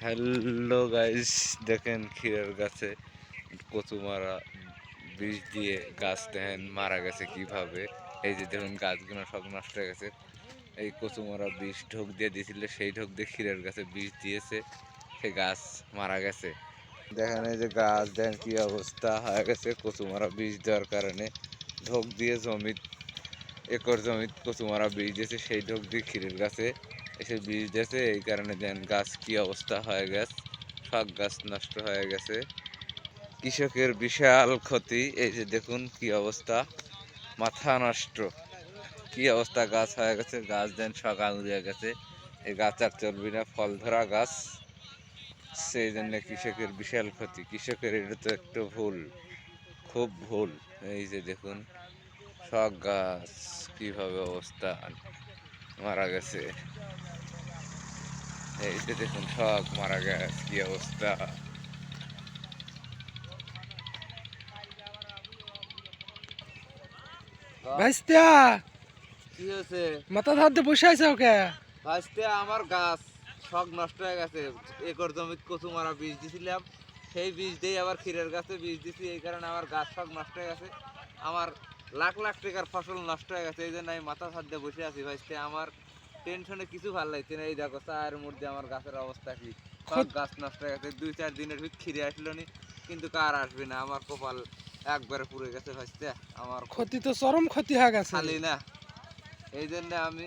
Hello guys, দেখেন ক্ষীরের গাছে কচু মারা বিষ দিয়ে গাছ দেখেন মারা গেছে কিভাবে। এই যে দেখুন গাছগুলো সব নষ্ট হয়ে গেছে। এই কচু মারা বিষ ঢোক দিয়ে দিয়েছিল, সেই ঢোক দিয়ে ক্ষীরের গাছে বিষ দিয়েছে, সে গাছ মারা গেছে। দেখেন এই যে গাছ দেখেন কি অবস্থা হয়ে গেছে কচু মারা বিষ দেওয়ার কারণে। ঢোক দিয়ে জমি, একর জমি কচু মারা বীজ দিয়েছে, সেই ঢোক দিয়ে ক্ষীরের গাছে এসে বীজ দিয়েছে। এই কারণে দেন গাছ কি অবস্থা হয়ে গেছে, সব গাছ নষ্ট হয়ে গেছে। কৃষকের বিশাল ক্ষতি। এই যে দেখুন কি অবস্থা, মাথা নষ্ট কি অবস্থা, গাছ হয়ে গেছে, গাছ দেন সকাল দিয়ে গেছে। এই গাছ আর চলবি না, ফল ধরা গাছ। সেই জন্য কৃষকের বিশাল ক্ষতি। কৃষকের এটা তো একটু ভুল, খুব ভুল। এই যে দেখুন সব গাছ কিভাবে অবস্থা মারা গেছে। এই যে দেখুন সব মারা গেছে, কি অবস্থা। ভাইস্তা কি হয়েছে মাথা ধার দিয়ে বসে আছে ওকে। ভাজতে? আমার গাছ সব নষ্ট হয়ে গেছে। একর জমিতে কচু মারা বীজ দিছিলাম, সেই বীজ দিয়ে আবার ক্ষীরের গাছে বীজ দিছি, এই কারণে আমার গাছ সব নষ্ট হয়ে গেছে। আমার লাখ লাখ টাকার ফসল নষ্ট হয়ে গেছে। এই জন্য আমি মাথা ছাদ দিয়ে বসে আছি ভাজতে। আমার টেনশনে কিছু ভালো লাগছে না। এই দেখো চায়ের মধ্যে আমার গাছের অবস্থা কি, সব গাছ নষ্ট হয়ে গেছে। 2-4 দিনের ভিতর ক্ষীরে আসলো নি, কিন্তু কার আসবে না। আমার কপাল একবারে পুড়ে গেছে ভাজতে। আমার খুব ক্ষতি তো চরম ক্ষতি হয়ে গেছে। খালি না, এই জন্য আমি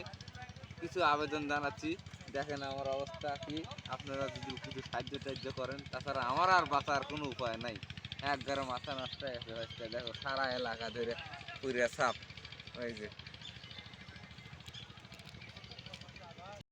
কিছু আবেদন জানাচ্ছি। দেখেন আমার অবস্থা কি, আপনারা যদি কিছু সাহায্য টাহ্য করেন। তাছাড়া আমার আর বাঁচার কোনো উপায় নাই। একবারে মাথা নষ্ট হয়ে গেছে। দেখো সারা এলাকা ধরে পুরা সাপ। ওই যে